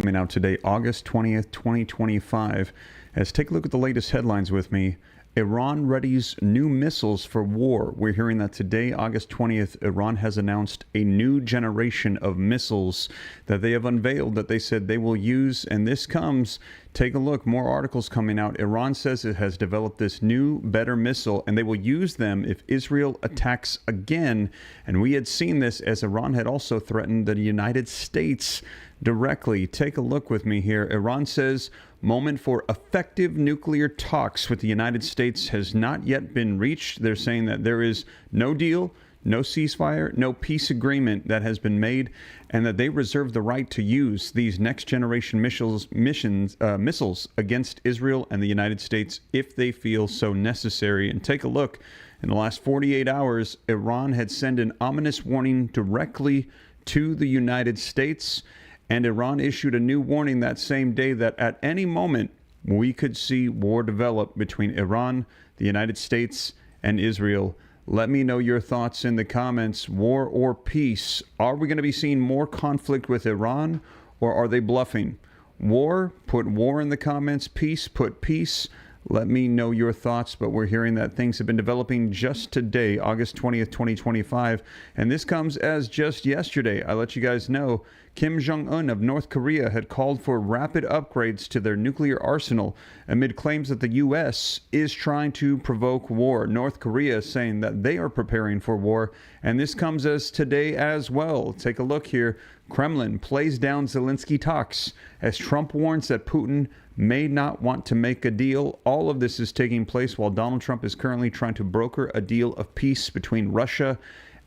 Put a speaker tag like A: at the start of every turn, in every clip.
A: coming out today, August 20th, 2025. Let's take a look at the latest headlines with me. Iran readies new missiles for war. We're hearing that today, August 20th, Iran has announced a new generation of missiles that they have unveiled that they said they will use. And this comes, take a look, more articles coming out. Iran says it has developed this new, better missile, and they will use them if Israel attacks again. And we had seen this as Iran had also threatened the United States directly. Take a look with me here. Iran says moment for effective nuclear talks with the United States has not yet been reached. They're saying that there is no deal, no ceasefire, no peace agreement that has been made, and that they reserve the right to use these next generation missiles against Israel and the United States if they feel so necessary. And take a look. In the last 48 hours, Iran had sent an ominous warning directly to the United States. And Iran issued a new warning that same day that at any moment we could see war develop between Iran, the United States, and Israel. Let me know your thoughts in the comments. War or peace? Are we going to be seeing more conflict with Iran, or are they bluffing? War? Put war in the comments. Peace? Put peace. Let me know your thoughts, but we're hearing that things have been developing just today, August 20th, 2025, and this comes as just yesterday. I let you guys know Kim Jong-un of North Korea had called for rapid upgrades to their nuclear arsenal amid claims that the U.S. is trying to provoke war. North Korea saying that they are preparing for war, and this comes as today as well. Take a look here. Kremlin plays down Zelensky talks as Trump warns that Putin may not want to make a deal. All of this is taking place while Donald Trump is currently trying to broker a deal of peace between Russia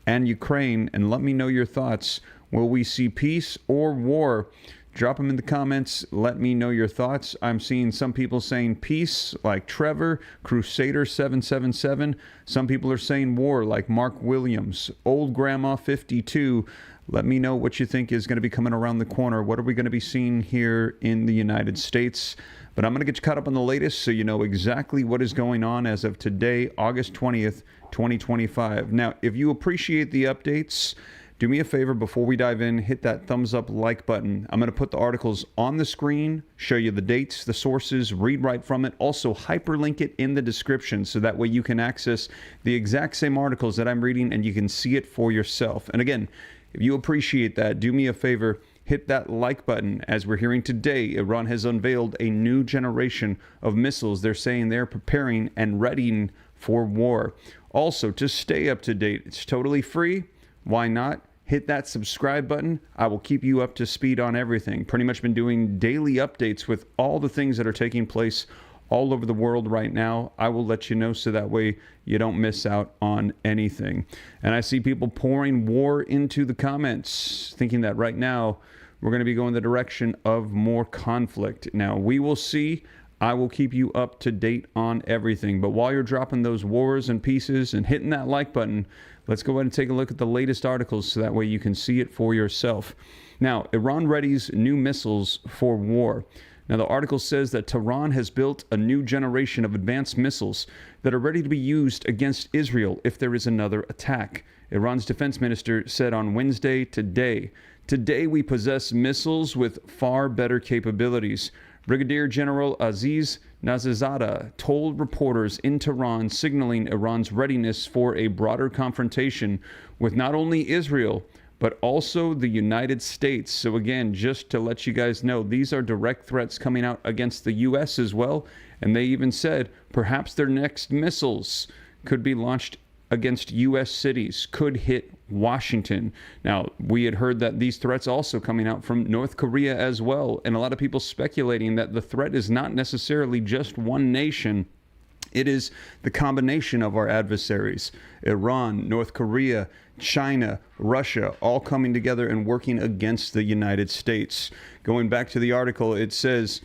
A: and Ukraine. And let me know your thoughts. Will we see peace or war? Drop them in the comments. Let me know your thoughts. I'm seeing some people saying peace, like Trevor, Crusader777. Some people are saying war, like Mark Williams, Old Grandma 52. Let me know what you think is going to be coming around the corner. What are we going to be seeing here in the United States? But I'm going to get you caught up on the latest so you know exactly what is going on as of today, August 20th, 2025. Now, if you appreciate the updates, do me a favor before we dive in, hit that thumbs up like button. I'm going to put the articles on the screen, show you the dates, the sources, read right from it. Also hyperlink it in the description so that way you can access the exact same articles that I'm reading and you can see it for yourself. And again, if you appreciate that, do me a favor, hit that like button. As we're hearing today, Iran has unveiled a new generation of missiles. They're saying they're preparing and readying for war. Also, to stay up to date, it's totally free. Why not? Hit that subscribe button. I will keep you up to speed on everything. Pretty much been doing daily updates with all the things that are taking place all over the world right now. I will let you know so that way you don't miss out on anything. And I see people pouring war into the comments, thinking that right now we're going to be going the direction of more conflict. Now, we will see. I will keep you up to date on everything. But while you're dropping those wars and pieces and hitting that like button, let's go ahead and take a look at the latest articles so that way you can see it for yourself. Now, Iran readies new missiles for war. Now, the article says that Tehran has built a new generation of advanced missiles that are ready to be used against Israel if there is another attack. Iran's defense minister said on Wednesday, today we possess missiles with far better capabilities. Brigadier General Aziz Nazizadeh told reporters in Tehran, signaling Iran's readiness for a broader confrontation with not only Israel, but also the United States. So again, just to let you guys know, these are direct threats coming out against the U.S. as well. And they even said perhaps their next missiles could be launched against U.S. cities, could hit Washington. Now, we had heard that these threats also coming out from North Korea as well. And a lot of people speculating that the threat is not necessarily just one nation. It is the combination of our adversaries, Iran, North Korea, China, Russia, all coming together and working against the United States. Going back to the article, it says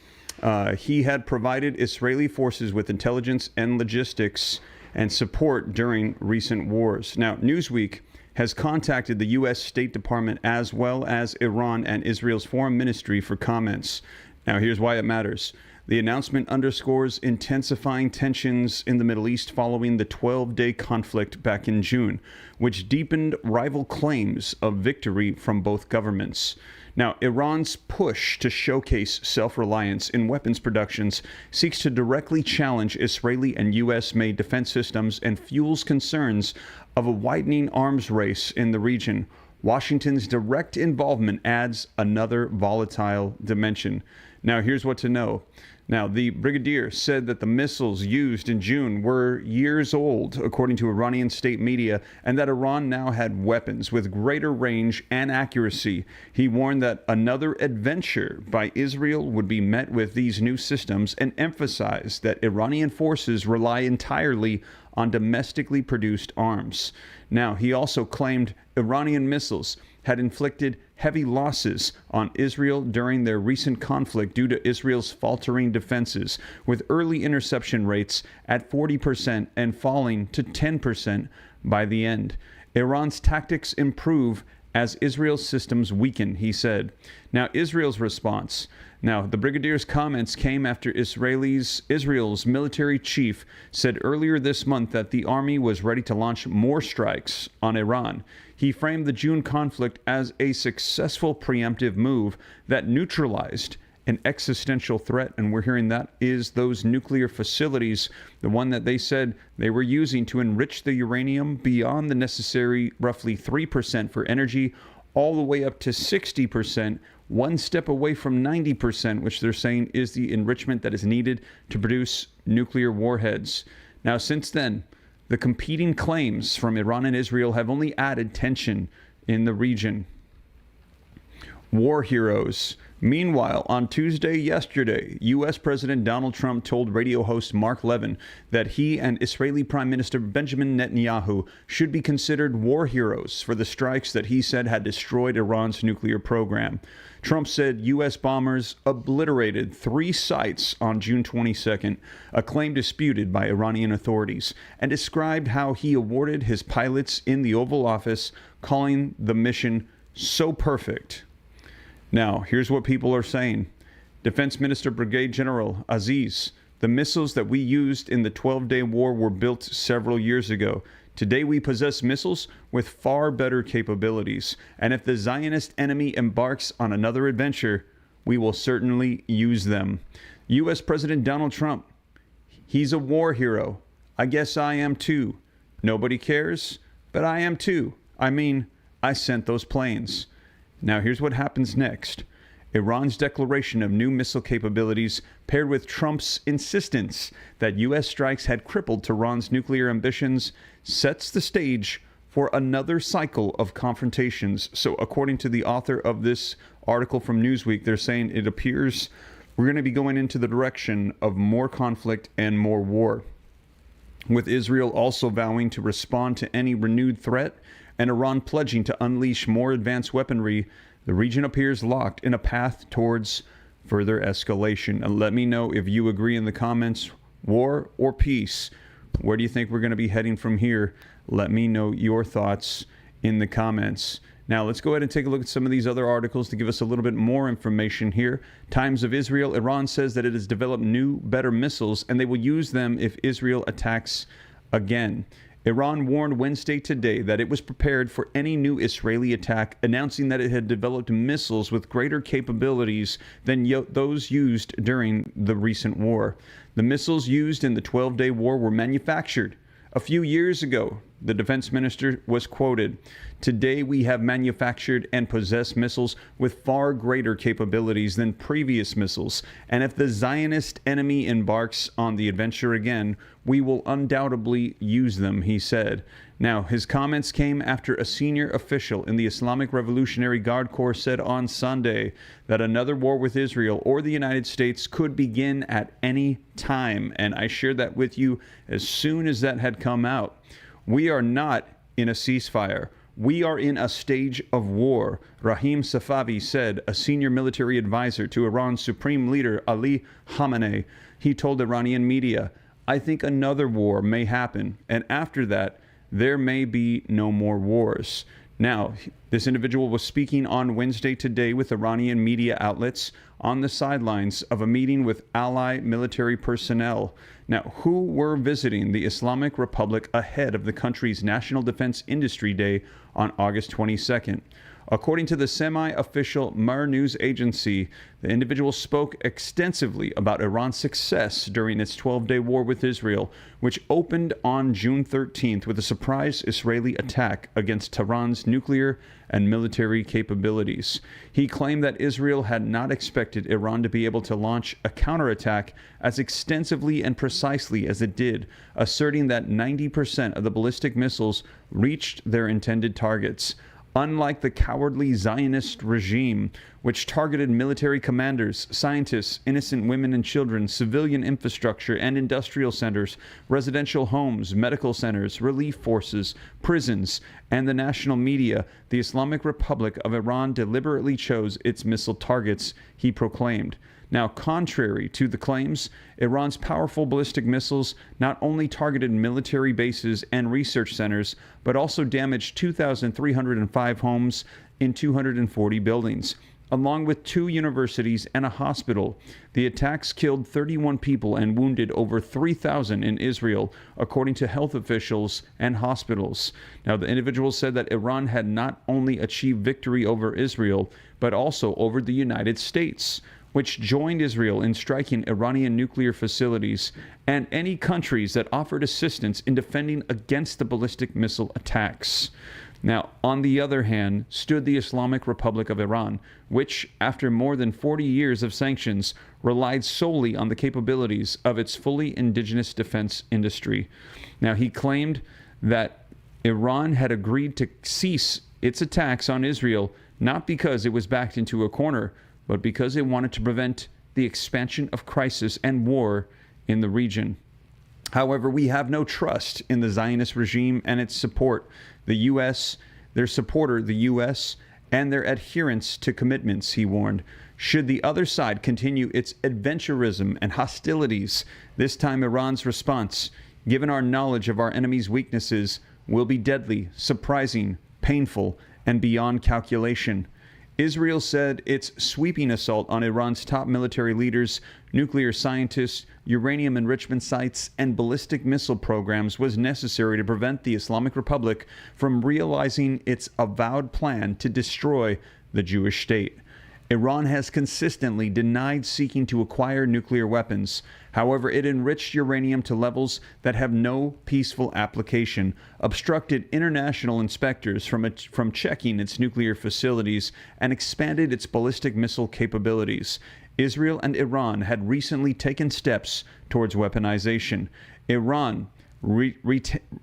A: he had provided Israeli forces with intelligence and logistics and support during recent wars. Now, Newsweek has contacted the U.S. State Department as well as Iran and Israel's foreign ministry for comments. Now, here's why it matters. The announcement underscores intensifying tensions in the Middle East following the 12-day conflict back in June, which deepened rival claims of victory from both governments. Now, Iran's push to showcase self-reliance in weapons productions seeks to directly challenge Israeli and U.S.-made defense systems and fuels concerns of a widening arms race in the region. Washington's direct involvement adds another volatile dimension. Now, here's what to know. Now, the brigadier said that the missiles used in June were years old, according to Iranian state media, and that Iran now had weapons with greater range and accuracy. He warned that another adventure by Israel would be met with these new systems and emphasized that Iranian forces rely entirely on domestically produced arms. Now, he also claimed Iranian missiles had inflicted heavy losses on Israel during their recent conflict due to Israel's faltering defenses, with early interception rates at 40% and falling to 10% by the end. Iran's tactics improve as Israel's systems weaken, he said. Now, Israel's response. Now, the brigadier's comments came after Israel's military chief said earlier this month that the army was ready to launch more strikes on Iran. He framed the June conflict as a successful preemptive move that neutralized an existential threat, and we're hearing that is those nuclear facilities, the one that they said they were using to enrich the uranium beyond the necessary roughly 3% for energy, all the way up to 60%, one step away from 90%, which they're saying is the enrichment that is needed to produce nuclear warheads. Now, since then, the competing claims from Iran and Israel have only added tension in the region. War heroes. Meanwhile, on Tuesday yesterday, U.S. President Donald Trump told radio host Mark Levin that he and Israeli Prime Minister Benjamin Netanyahu should be considered war heroes for the strikes that he said had destroyed Iran's nuclear program. Trump said U.S. bombers obliterated 3 sites on June 22nd, a claim disputed by Iranian authorities, and described how he awarded his pilots in the Oval Office, calling the mission so perfect. Now, here's what people are saying. Defense Minister Brigadier General Aziz, the missiles that we used in the 12-day war were built several years ago. Today we possess missiles with far better capabilities, and if the Zionist enemy embarks on another adventure, we will certainly use them. U.S. President Donald Trump, he's a war hero. I guess I am too. Nobody cares, but I am too. I mean, I sent those planes. Now, here's what happens next. Iran's declaration of new missile capabilities, paired with Trump's insistence that U.S. strikes had crippled Tehran's nuclear ambitions, sets the stage for another cycle of confrontations. So, according to the author of this article from Newsweek, they're saying it appears we're going to be going into the direction of more conflict and more war, with Israel also vowing to respond to any renewed threat and Iran pledging to unleash more advanced weaponry. The region appears locked in a path towards further escalation. And let me know if you agree in the comments, war or peace. Where do you think we're going to be heading from here? Let me know your thoughts in the comments. Now, let's go ahead and take a look at some of these other articles to give us a little bit more information here. Times of Israel. Iran says that it has developed new, better missiles, and they will use them if Israel attacks again. Iran warned Wednesday today that it was prepared for any new Israeli attack, announcing that it had developed missiles with greater capabilities than those used during the recent war. The missiles used in the 12-day war were manufactured a few years ago. The defense minister was quoted, "Today we have manufactured and possess missiles with far greater capabilities than previous missiles, and if the Zionist enemy embarks on the adventure again, we will undoubtedly use them," he said. Now, his comments came after a senior official in the Islamic Revolutionary Guard Corps said on Sunday that another war with Israel or the United States could begin at any time, and I shared that with you as soon as that had come out. We are not in a ceasefire. We are in a stage of war, Rahim Safavi said, a senior military advisor to Iran's supreme leader Ali Khamenei. He told Iranian media, "I think another war may happen, and after that, there may be no more wars." Now, this individual was speaking on Wednesday today with Iranian media outlets on the sidelines of a meeting with ally military personnel. Now, who were visiting the Islamic Republic ahead of the country's National Defense Industry Day on August 22nd. According to the semi-official Mer news agency, the individual spoke extensively about Iran's success during its 12-day war with Israel, which opened on June 13th with a surprise Israeli attack against Tehran's nuclear and military capabilities. He claimed that Israel had not expected Iran to be able to launch a counterattack as extensively and precisely as it did, asserting that 90% of the ballistic missiles reached their intended targets. Unlike the cowardly Zionist regime, which targeted military commanders, scientists, innocent women and children, civilian infrastructure and industrial centers, residential homes, medical centers, relief forces, prisons, and the national media, the Islamic Republic of Iran deliberately chose its missile targets, he proclaimed. Now, contrary to the claims, Iran's powerful ballistic missiles not only targeted military bases and research centers, but also damaged 2,305 homes in 240 buildings, along with 2 universities and a hospital. The attacks killed 31 people and wounded over 3,000 in Israel, according to health officials and hospitals. Now, the individual said that Iran had not only achieved victory over Israel, but also over the United States, which joined Israel in striking Iranian nuclear facilities, and any countries that offered assistance in defending against the ballistic missile attacks. Now, on the other hand, stood the Islamic Republic of Iran, which, after more than 40 years of sanctions, relied solely on the capabilities of its fully indigenous defense industry. Now, he claimed that Iran had agreed to cease its attacks on Israel not because it was backed into a corner, but because it wanted to prevent the expansion of crisis and war in the region. However, we have no trust in the Zionist regime and its support, the U.S., their supporter, the U.S., and their adherence to commitments, he warned. Should the other side continue its adventurism and hostilities, this time Iran's response, given our knowledge of our enemy's weaknesses, will be deadly, surprising, painful, and beyond calculation. Israel said its sweeping assault on Iran's top military leaders, nuclear scientists, uranium enrichment sites, and ballistic missile programs was necessary to prevent the Islamic Republic from realizing its avowed plan to destroy the Jewish state. Iran has consistently denied seeking to acquire nuclear weapons. However, it enriched uranium to levels that have no peaceful application, obstructed international inspectors from checking its nuclear facilities, and expanded its ballistic missile capabilities. Israel and Iran had recently taken steps towards weaponization. Iran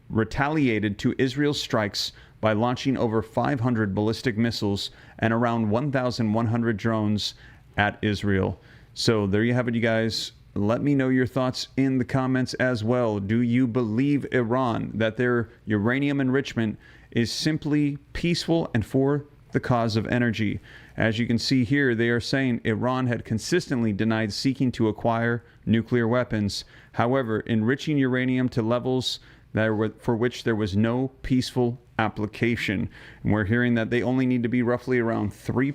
A: retaliated to Israel's strikes by launching over 500 ballistic missiles and around 1,100 drones at Israel. So there you have it, you guys. Let me know your thoughts in the comments as well. Do you believe Iran, that their uranium enrichment is simply peaceful and for the cause of energy? As you can see here, they are saying Iran had consistently denied seeking to acquire nuclear weapons. However, enriching uranium to levels for which there was no peaceful application. And we're hearing that they only need to be roughly around 3%,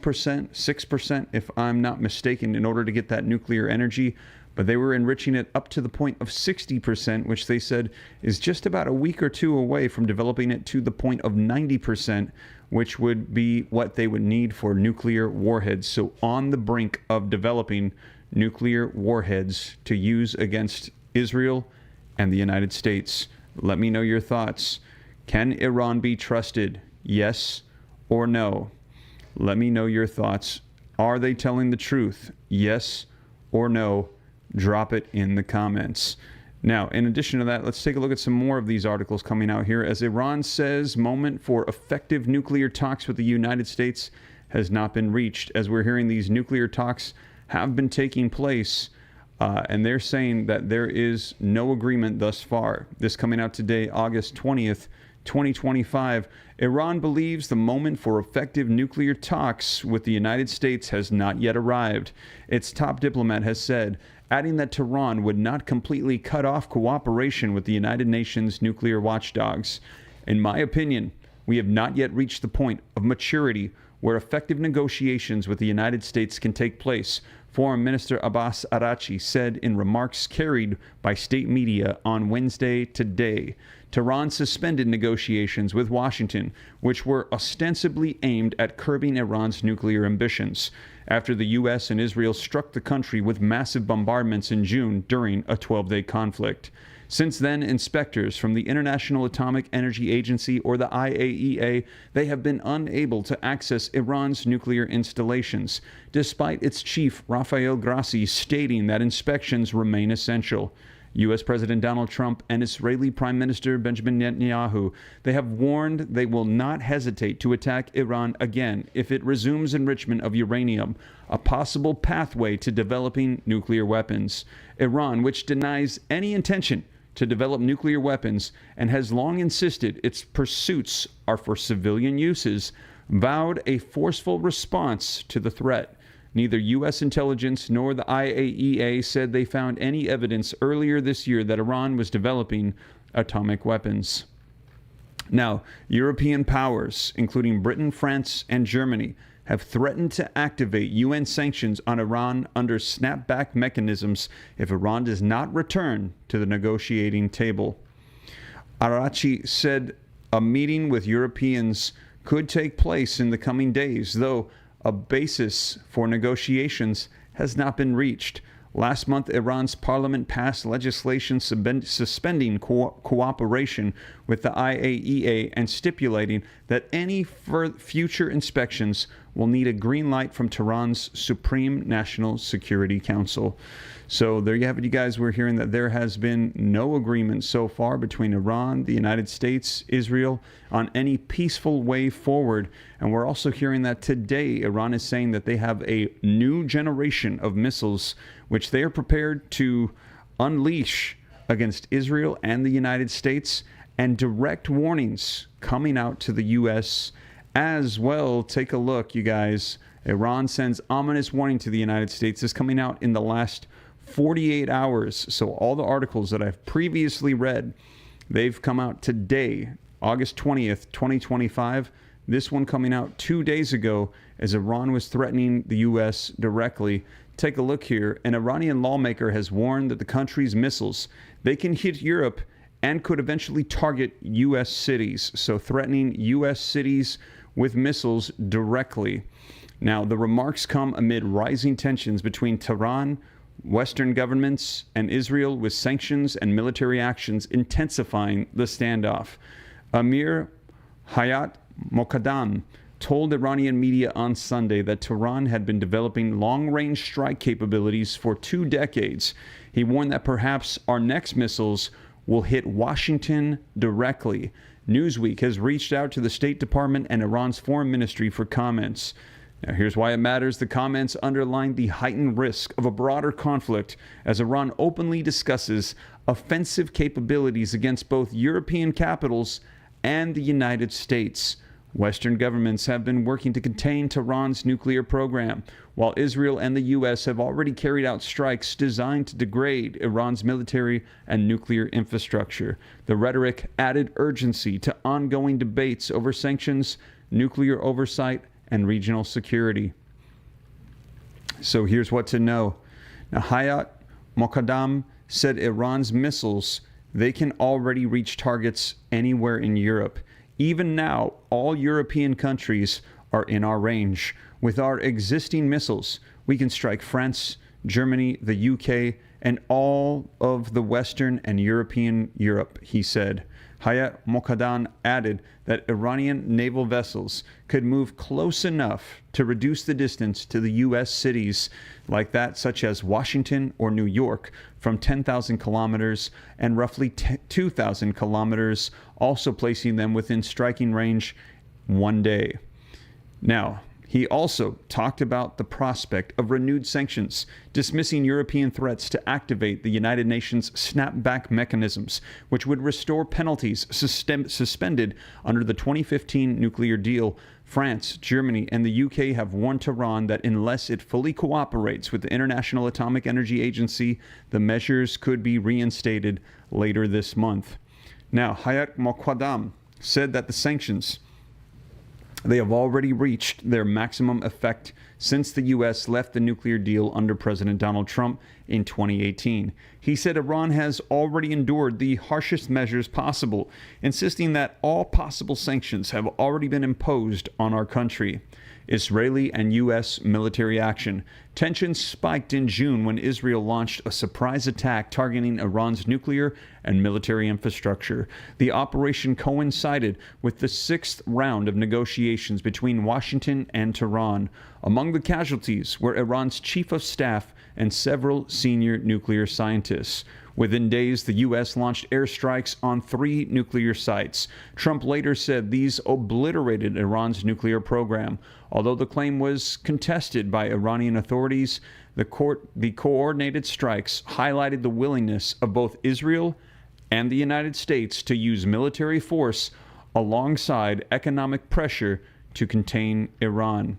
A: 6%, if I'm not mistaken, in order to get that nuclear energy. But they were enriching it up to the point of 60%, which they said is just about a week or two away from developing it to the point of 90%, which would be what they would need for nuclear warheads. So on the brink of developing nuclear warheads to use against Israel and the United States. Let me know your thoughts. Can Iran be trusted? Yes or no? Let me know your thoughts. Are they telling the truth? Yes or no? Drop it in the comments. Now, in addition to that, let's take a look at some more of these articles coming out here. As Iran says, moment for effective nuclear talks with the United States has not been reached. As we're hearing, these nuclear talks have been taking place, and they're saying that there is no agreement thus far. This coming out today, August 20th, 2025. Iran believes the moment for effective nuclear talks with the United States has not yet arrived. Its top diplomat has said, adding that Tehran would not completely cut off cooperation with the United Nations nuclear watchdogs. In my opinion, we have not yet reached the point of maturity where effective negotiations with the United States can take place, Foreign Minister Abbas Araghchi said in remarks carried by state media on Wednesday today. Tehran suspended negotiations with Washington, which were ostensibly aimed at curbing Iran's nuclear ambitions, after the U.S. and Israel struck the country with massive bombardments in June during a 12-day conflict. Since then, inspectors from the International Atomic Energy Agency, or the IAEA, they have been unable to access Iran's nuclear installations, despite its chief, Rafael Grossi, stating that inspections remain essential. U.S. President Donald Trump and Israeli Prime Minister Benjamin Netanyahu, they have warned they will not hesitate to attack Iran again if it resumes enrichment of uranium, a possible pathway to developing nuclear weapons. Iran, which denies any intention to develop nuclear weapons and has long insisted its pursuits are for civilian uses, vowed a forceful response to the threat. Neither U.S. intelligence nor the IAEA said they found any evidence earlier this year that Iran was developing atomic weapons. Now, European powers, including Britain, France, and Germany, have threatened to activate UN sanctions on Iran under snapback mechanisms if Iran does not return to the negotiating table. Araghchi said a meeting with Europeans could take place in the coming days, though a basis for negotiations has not been reached. Last month, Iran's parliament passed legislation suspending cooperation with the IAEA and stipulating that any future inspections will need a green light from Tehran's Supreme National Security Council. So there you have it, you guys. We're hearing that there has been no agreement so far between Iran, the United States, Israel on any peaceful way forward. And we're also hearing that today Iran is saying that they have a new generation of missiles which they are prepared to unleash against Israel and the United States, and direct warnings coming out to the U.S. as well. Take a look, you guys. Iran sends ominous warning to the United States. This is coming out in the last 48 hours. So all the articles that I've previously read, they've come out today, August 20th, 2025. This one coming out 2 days ago as Iran was threatening the U.S. directly. Take a look here. An Iranian lawmaker has warned that the country's missiles, they can hit Europe and could eventually target U.S. cities. So threatening U.S. cities with missiles directly. Now, the remarks come amid rising tensions between Tehran, Western governments, and Israel, with sanctions and military actions intensifying the standoff. Amir Hayat Mokaddam told Iranian media on Sunday that Tehran had been developing long-range strike capabilities for 2 decades. He warned that perhaps our next missiles will hit Washington directly. Newsweek has reached out to the State Department and Iran's foreign ministry for comments. Now, here's why it matters. The comments underline the heightened risk of a broader conflict as Iran openly discusses offensive capabilities against both European capitals and the United States. Western governments have been working to contain Tehran's nuclear program, while Israel and the U.S. have already carried out strikes designed to degrade Iran's military and nuclear infrastructure. The rhetoric added urgency to ongoing debates over sanctions, nuclear oversight, and regional security. So here's what to know. Now, Hayat Mokaddam said Iran's missiles, they can already reach targets anywhere in Europe. Even now, all European countries are in our range. With our existing missiles, we can strike France, Germany, the UK, and all of the Western and European Europe, he said. Hayat Mokaddam added that Iranian naval vessels could move close enough to reduce the distance to the U.S. cities like that, such as Washington or New York, from 10,000 kilometers and roughly 2,000 kilometers, also placing them within striking range one day. Now, he also talked about the prospect of renewed sanctions, dismissing European threats to activate the United Nations snapback mechanisms, which would restore penalties suspended under the 2015 nuclear deal. France, Germany, and the UK have warned Tehran that unless it fully cooperates with the International Atomic Energy Agency, the measures could be reinstated later this month. Now, Hayat Mokaddam said that the sanctions They have already reached their maximum effect since the U.S. left the nuclear deal under President Donald Trump in 2018. He said Iran has already endured the harshest measures possible, insisting that all possible sanctions have already been imposed on our country. Israeli and U.S. military action. Tensions spiked in June when Israel launched a surprise attack targeting Iran's nuclear and military infrastructure. The operation coincided with the sixth round of negotiations between Washington and Tehran. Among the casualties were Iran's chief of staff and several senior nuclear scientists. Within days, the U.S. launched airstrikes on 3 nuclear sites. Trump later said these obliterated Iran's nuclear program. Although the claim was contested by Iranian authorities, the coordinated strikes highlighted the willingness of both Israel and the United States to use military force alongside economic pressure to contain Iran.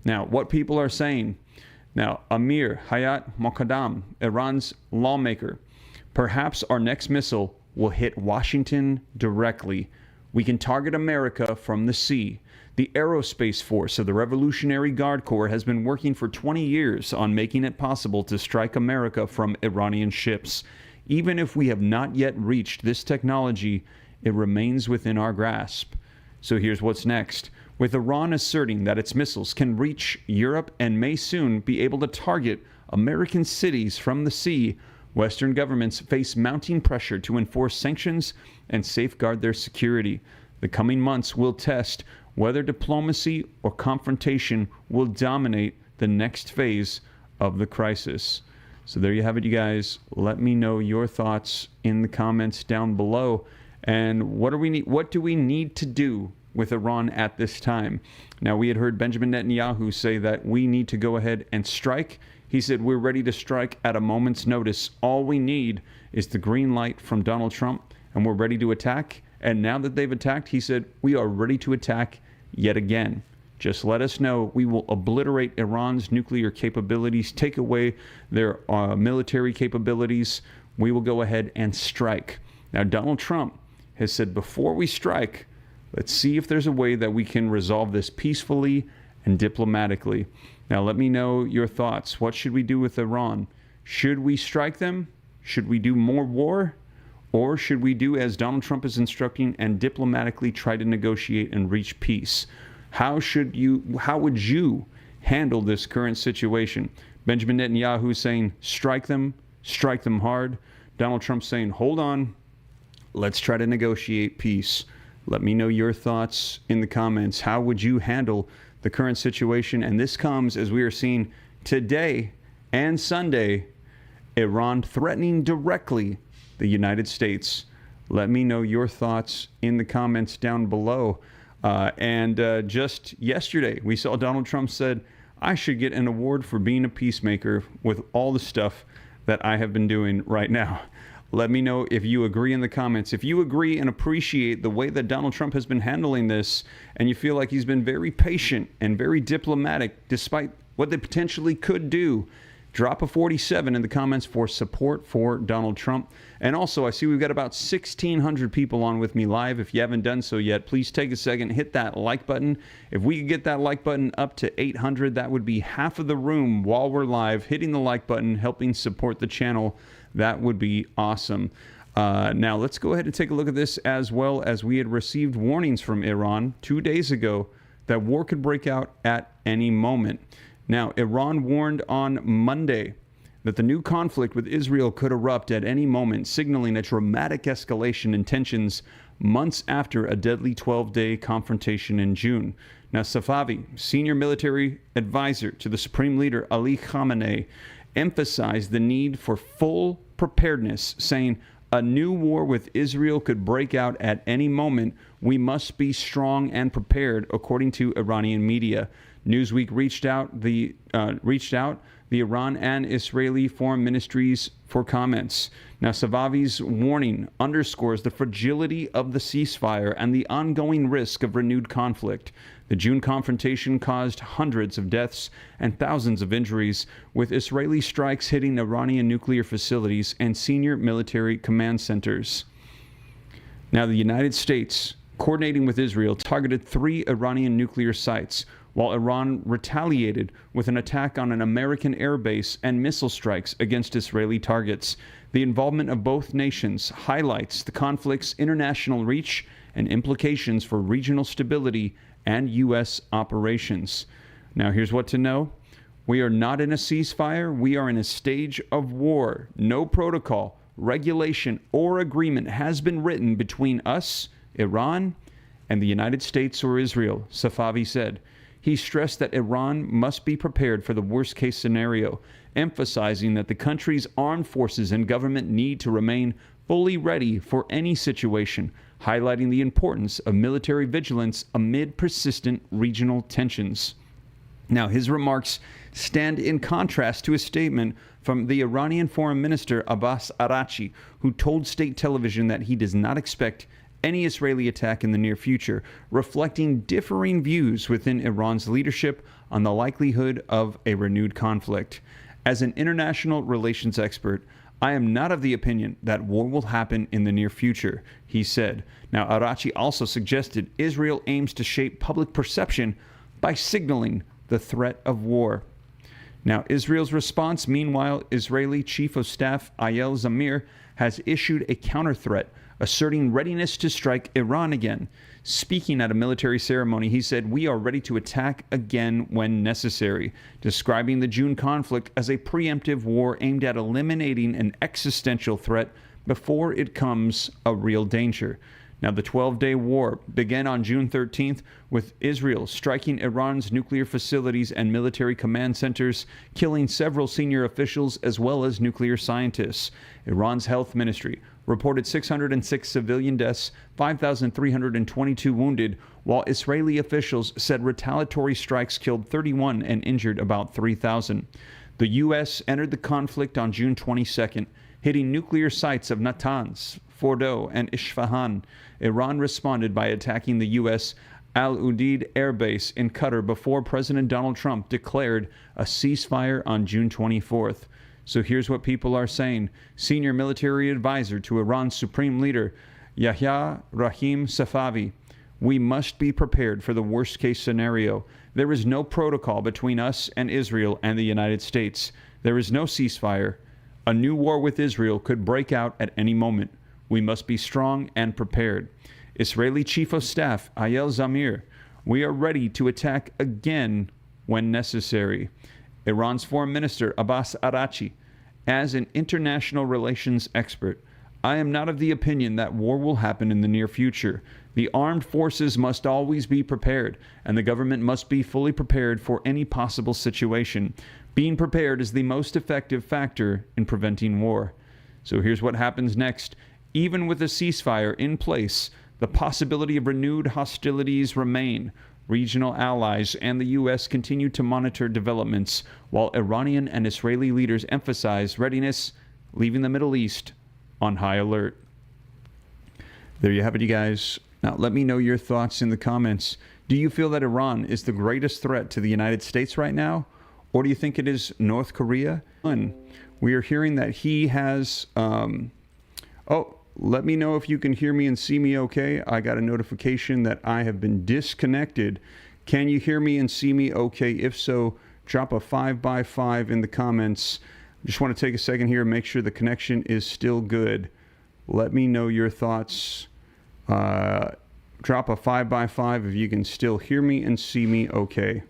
A: Now, what people are saying. Now, Amir Hayat Moqaddam, Iran's lawmaker, perhaps our next missile will hit Washington directly. We can target America from the sea. The Aerospace Force of the Revolutionary Guard Corps has been working for 20 years on making it possible to strike America from Iranian ships. Even if we have not yet reached this technology, it remains within our grasp. So here's what's next. With Iran asserting that its missiles can reach Europe and may soon be able to target American cities from the sea, Western governments face mounting pressure to enforce sanctions and safeguard their security. The coming months will test whether diplomacy or confrontation will dominate the next phase of the crisis. So there you have it, you guys. Let me know your thoughts in the comments down below. And what do we need to do with Iran at this time? Now, we had heard Benjamin Netanyahu say that we need to go ahead and strike. He said we're ready to strike at a moment's notice. All we need is the green light from Donald Trump, and we're ready to attack. And now that they've attacked, he said, we are ready to attack yet again. Just let us know. We will obliterate Iran's nuclear capabilities, take away their military capabilities. We will go ahead and strike. Now, Donald Trump has said, before we strike, let's see if there's a way that we can resolve this peacefully and diplomatically. Now, let me know your thoughts. What should we do with Iran? Should we strike them? Should we do more war? Or should we do as Donald Trump is instructing and diplomatically try to negotiate and reach peace? How would you handle this current situation? Benjamin Netanyahu saying, strike them hard. Donald Trump saying, hold on, let's try to negotiate peace. Let me know your thoughts in the comments. How would you handle the current situation? And this comes as we are seeing today and Sunday, Iran threatening directly the United States. Let me know your thoughts in the comments down below. Just yesterday, we saw Donald Trump said, I should get an award for being a peacemaker with all the stuff that I have been doing right now. Let me know if you agree in the comments. If you agree and appreciate the way that Donald Trump has been handling this, and you feel like he's been very patient and very diplomatic despite what they potentially could do, drop a 47 in the comments for support for Donald Trump. And also, I see we've got about 1,600 people on with me live. If you haven't done so yet, please take a second, hit that like button. If we could get that like button up to 800, that would be half of the room while we're live, hitting the like button, helping support the channel. That would be awesome. Now, let's go ahead and take a look at this, as well as we had received warnings from Iran 2 days ago that war could break out at any moment. Now, Iran warned on Monday that the new conflict with Israel could erupt at any moment, signaling a dramatic escalation in tensions months after a deadly 12-day confrontation in June. Now, Safavi, senior military advisor to the Supreme Leader Ali Khamenei, emphasized the need for full preparedness, saying, a new war with Israel could break out at any moment. We must be strong and prepared, according to Iranian media. Newsweek reached out the Iran and Israeli foreign ministries for comments. Now, Savavi's warning underscores the fragility of the ceasefire and the ongoing risk of renewed conflict. The June confrontation caused hundreds of deaths and thousands of injuries, with Israeli strikes hitting Iranian nuclear facilities and senior military command centers. Now, the United States coordinating with Israel, targeted 3 Iranian nuclear sites, while Iran retaliated with an attack on an American airbase and missile strikes against Israeli targets. The involvement of both nations highlights the conflict's international reach and implications for regional stability and U.S. operations. Now, here's what to know. We are not in a ceasefire. We are in a stage of war. No protocol, regulation, or agreement has been written between us, Iran, and the United States or Israel, Safavi said. He stressed that Iran must be prepared for the worst-case scenario, emphasizing that the country's armed forces and government need to remain fully ready for any situation, highlighting the importance of military vigilance amid persistent regional tensions. Now, his remarks stand in contrast to a statement from the Iranian Foreign Minister Abbas Araghchi, who told state television that he does not expect any Israeli attack in the near future, reflecting differing views within Iran's leadership on the likelihood of a renewed conflict. As an international relations expert, I am not of the opinion that war will happen in the near future, he said. Now, Araghchi also suggested Israel aims to shape public perception by signaling the threat of war. Now, Israel's response, meanwhile, Israeli Chief of Staff Eyal Zamir has issued a counter-threat, asserting readiness to strike Iran again. Speaking at a military ceremony, he said, "We are ready to attack again when necessary," describing the June conflict as a preemptive war aimed at eliminating an existential threat before it becomes a real danger. Now, the 12-day war began on June 13th with Israel striking Iran's nuclear facilities and military command centers, killing several senior officials as well as nuclear scientists. Iran's health ministry reported 606 civilian deaths, 5,322 wounded, while Israeli officials said retaliatory strikes killed 31 and injured about 3,000. The U.S. entered the conflict on June 22nd, hitting nuclear sites of Natanz, Fordo, and Isfahan. Iran responded by attacking the U.S. Al Udeid Air Base in Qatar before President Donald Trump declared a ceasefire on June 24th. So here's what people are saying. Senior military advisor to Iran's supreme leader, Yahya Rahim Safavi: "We must be prepared for the worst-case scenario. There is no protocol between us and Israel and the United States. There is no ceasefire. A new war with Israel could break out at any moment. We must be strong and prepared." Israeli Chief of Staff Eyal Zamir: "We are ready to attack again when necessary." Iran's Foreign Minister Abbas Araghchi: "As an international relations expert, I am not of the opinion that war will happen in the near future. The armed forces must always be prepared, and the government must be fully prepared for any possible situation. Being prepared is the most effective factor in preventing war." So here's what happens next. Even with a ceasefire in place, the possibility of renewed hostilities remain. Regional allies and the U.S. continue to monitor developments, while Iranian and Israeli leaders emphasize readiness, leaving the Middle East on high alert. There you have it, you guys. Now, let me know your thoughts in the comments. Do you feel that Iran is the greatest threat to the United States right now? Or do you think it is North Korea? We are hearing that he has... let me know if you can hear me and see me okay. I got a notification that I have been disconnected. Can you hear me and see me okay? If so, drop a 5x5 in the comments. Just want to take a second here and make sure the connection is still good. Let me know your thoughts. Drop a 5x5 if you can still hear me and see me okay.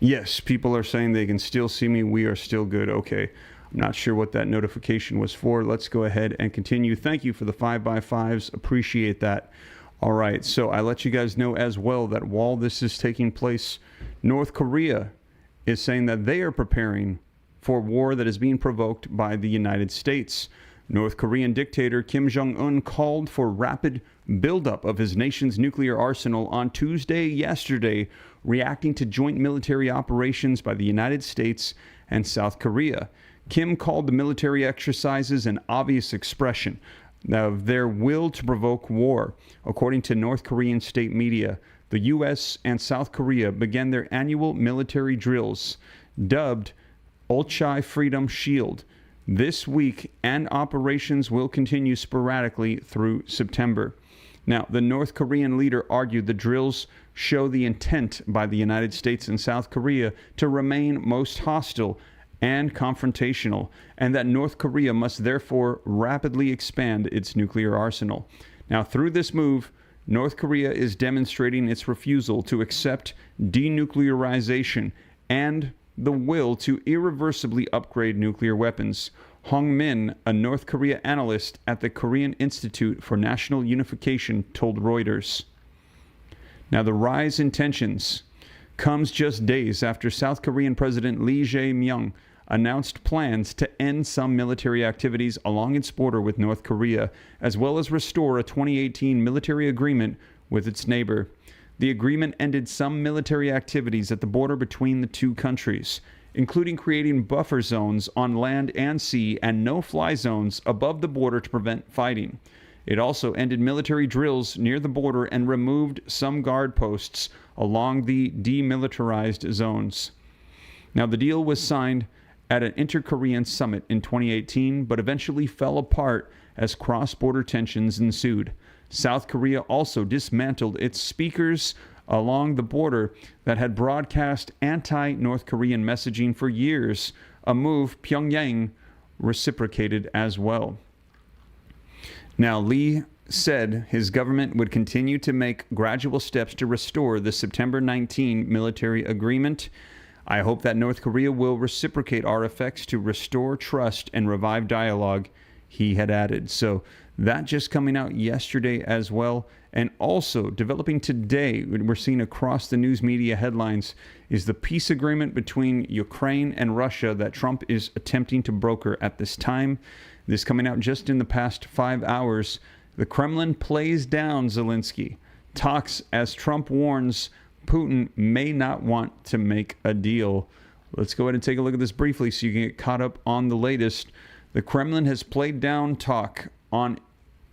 A: Yes, people are saying they can still see me. We are still good. Okay. I'm not sure what that notification was for. Let's go ahead and continue. Thank you for the 5x5s. Appreciate that. All right. So I let you guys know as well that while this is taking place, North Korea is saying that they are preparing for war that is being provoked by the United States. North Korean dictator Kim Jong-un called for rapid buildup of his nation's nuclear arsenal on Tuesday yesterday, reacting to joint military operations by the United States and South Korea. Kim called the military exercises an obvious expression of their will to provoke war. According to North Korean state media, the U.S. and South Korea began their annual military drills, dubbed Ulchi Freedom Shield, this week, and operations will continue sporadically through September. Now, the North Korean leader argued the drills show the intent by the United States and South Korea to remain most hostile and confrontational, and that North Korea must therefore rapidly expand its nuclear arsenal. Now, through this move, North Korea is demonstrating its refusal to accept denuclearization and the will to irreversibly upgrade nuclear weapons. Hong Min, a North Korea analyst at the Korean Institute for National Unification, told Reuters. Now, the rise in tensions comes just days after South Korean President Lee Jae-myung announced plans to end some military activities along its border with North Korea, as well as restore a 2018 military agreement with its neighbor. The agreement ended some military activities at the border between the two countries, including creating buffer zones on land and sea and no-fly zones above the border to prevent fighting. It also ended military drills near the border and removed some guard posts along the demilitarized zones. Now, the deal was signed at an inter-Korean summit in 2018, but eventually fell apart as cross-border tensions ensued. South Korea also dismantled its speakers along the border that had broadcast anti-North Korean messaging for years, a move Pyongyang reciprocated as well. Now, Lee said his government would continue to make gradual steps to restore the September 19 military agreement. I hope that North Korea will reciprocate our efforts to restore trust and revive dialogue, he had added. So that just coming out yesterday as well. And also developing today, we're seeing across the news media headlines, is the peace agreement between Ukraine and Russia that Trump is attempting to broker at this time. This coming out just in the past 5 hours. The Kremlin plays down Zelensky. Talks as Trump warns Putin may not want to make a deal. Let's go ahead and take a look at this briefly so you can get caught up on the latest. The Kremlin has played down talk on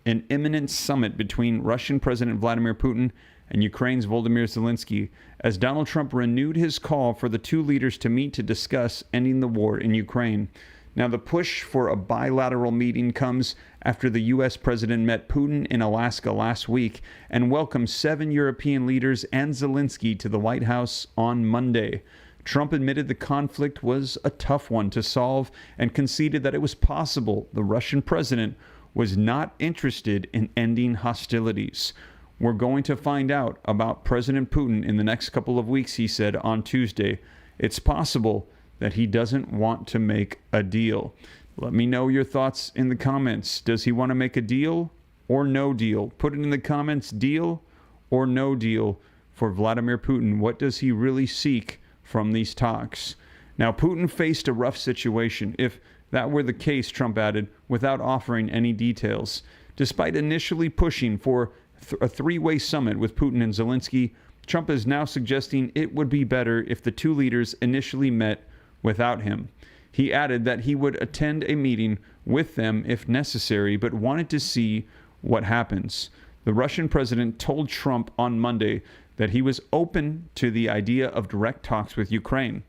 A: an imminent summit between Russian President Vladimir Putin and Ukraine's Volodymyr Zelensky, as Donald Trump renewed his call for the two leaders to meet to discuss ending the war in Ukraine. Now, the push for a bilateral meeting comes after the U.S. president met Putin in Alaska last week and welcomed 7 European leaders and Zelensky to the White House on Monday. Trump admitted the conflict was a tough one to solve and conceded that it was possible the Russian president was not interested in ending hostilities. We're going to find out about President Putin in the next couple of weeks, he said on Tuesday. It's possible that he doesn't want to make a deal. Let me know your thoughts in the comments. Does he want to make a deal or no deal? Put it in the comments, deal or no deal for Vladimir Putin. What does he really seek from these talks? Now, Putin faced a rough situation. If that were the case, Trump added, without offering any details. Despite initially pushing for a three-way summit with Putin and Zelensky, Trump is now suggesting it would be better if the two leaders initially met without him. He added that he would attend a meeting with them if necessary, but wanted to see what happens. The Russian president told Trump on Monday that he was open to the idea of direct talks with Ukraine.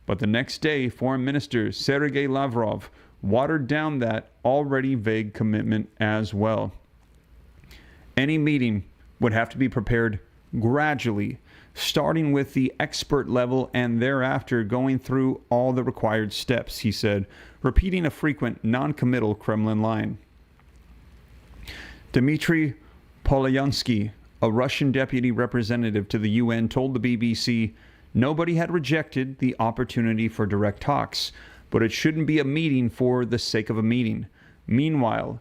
A: But the next day, Foreign Minister Sergei Lavrov watered down that already vague commitment as well. Any meeting would have to be prepared gradually, starting with the expert level and thereafter going through all the required steps, he said, repeating a frequent non-committal Kremlin line. Dmitry Polyansky, a Russian deputy representative to the UN, told the BBC nobody had rejected the opportunity for direct talks, but it shouldn't be a meeting for the sake of a meeting. Meanwhile,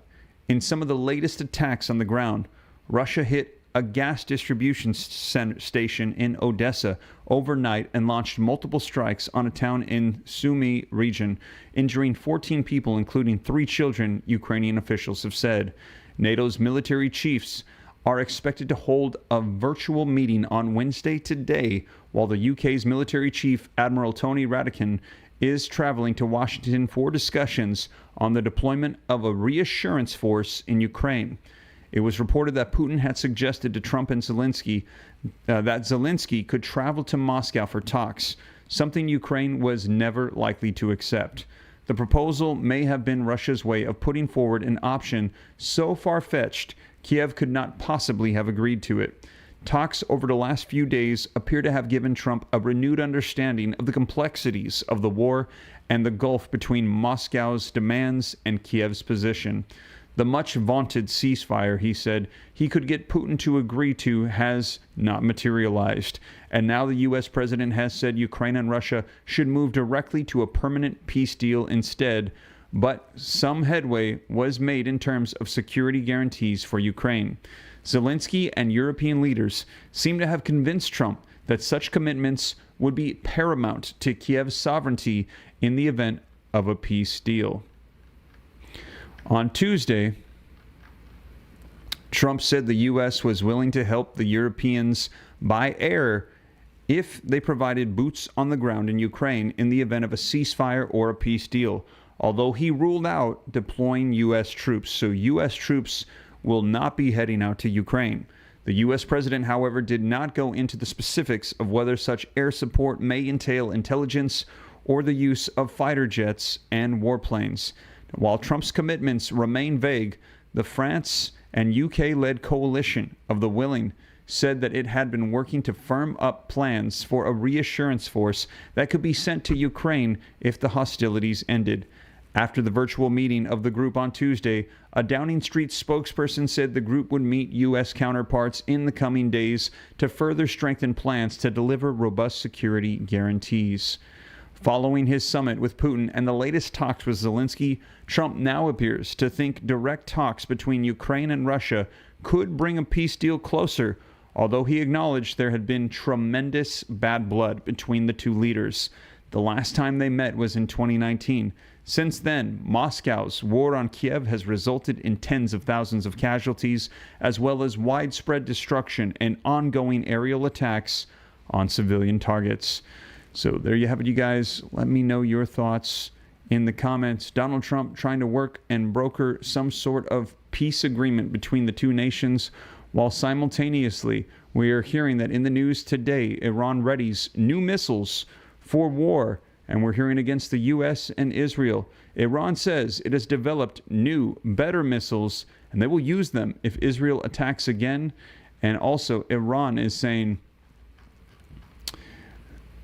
A: in some of the latest attacks on the ground, Russia hit a gas distribution station in Odessa overnight and launched multiple strikes on a town in Sumy region, injuring 14 people, including 3 children, Ukrainian officials have said. NATO's military chiefs are expected to hold a virtual meeting on Wednesday today, while the UK's military chief, Admiral Tony Radakin, is traveling to Washington for discussions on the deployment of a reassurance force in Ukraine. It was reported that Putin had suggested to Trump and Zelensky that Zelensky could travel to Moscow for talks, something Ukraine was never likely to accept. The proposal may have been Russia's way of putting forward an option so far-fetched Kiev could not possibly have agreed to it. Talks over the last few days appear to have given Trump a renewed understanding of the complexities of the war and the gulf between Moscow's demands and Kiev's position. The much vaunted ceasefire, he said, he could get Putin to agree to has not materialized. And now the U.S. president has said Ukraine and Russia should move directly to a permanent peace deal instead. But some headway was made in terms of security guarantees for Ukraine. Zelensky and European leaders seem to have convinced Trump that such commitments would be paramount to Kiev's sovereignty in the event of a peace deal. On Tuesday, Trump said the U.S. was willing to help the Europeans by air if they provided boots on the ground in Ukraine in the event of a ceasefire or a peace deal, although he ruled out deploying U.S. troops. So U.S. troops will not be heading out to Ukraine. The U.S. president, however, did not go into the specifics of whether such air support may entail intelligence or the use of fighter jets and warplanes. While Trump's commitments remain vague, the France and UK-led coalition of the willing said that it had been working to firm up plans for a reassurance force that could be sent to Ukraine if the hostilities ended. After the virtual meeting of the group on Tuesday, a Downing Street spokesperson said the group would meet U.S. counterparts in the coming days to further strengthen plans to deliver robust security guarantees. Following his summit with Putin and the latest talks with Zelensky, Trump now appears to think direct talks between Ukraine and Russia could bring a peace deal closer, although he acknowledged there had been tremendous bad blood between the two leaders. The last time they met was in 2019. Since then, Moscow's war on Kiev has resulted in tens of thousands of casualties, as well as widespread destruction and ongoing aerial attacks on civilian targets. So there you have it, you guys. Let me know your thoughts in the comments. Donald Trump trying to work and broker some sort of peace agreement between the two nations, while simultaneously we are hearing that in the news today, Iran readies new missiles for war, and we're hearing against the U.S. and Israel. Iran says it has developed new, better missiles, and they will use them if Israel attacks again. And also, Iran is saying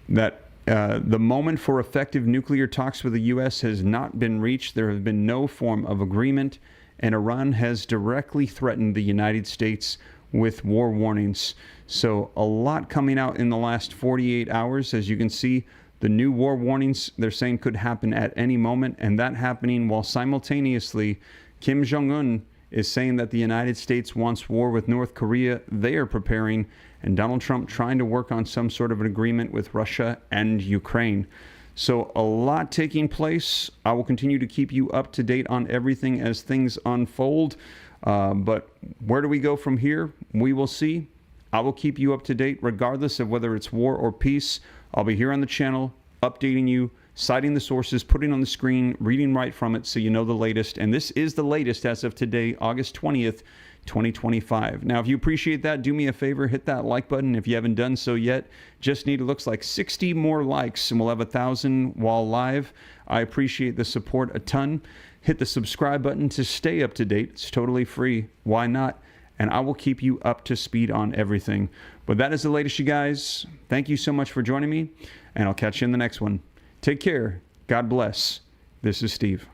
A: that the moment for effective nuclear talks with the U.S. has not been reached. There has been no form of agreement, and Iran has directly threatened the United States with war warnings. So a lot coming out in the last 48 hours. As you can see, the new war warnings they're saying could happen at any moment, and that happening while simultaneously Kim Jong-un is saying that the United States wants war with North Korea. They are preparing, and Donald Trump trying to work on some sort of an agreement with Russia and Ukraine. So a lot taking place. I will continue to keep you up to date on everything as things unfold. But where do we go from here? We will see. I will keep you up to date regardless of whether it's war or peace. I'll be here on the channel updating you, citing the sources, putting on the screen, reading right from it so you know the latest. And this is the latest as of today, August 20th, 2025. Now, if you appreciate that, do me a favor, hit that like button if you haven't done so yet. Just need, it looks like 60 more likes, and we'll have 1,000 while live. I appreciate the support a ton. Hit the subscribe button to stay up to date. It's totally free. Why not? And I will keep you up to speed on everything. But that is the latest, you guys. Thank you so much for joining me, and I'll catch you in the next one. Take care. God bless. This is Steve.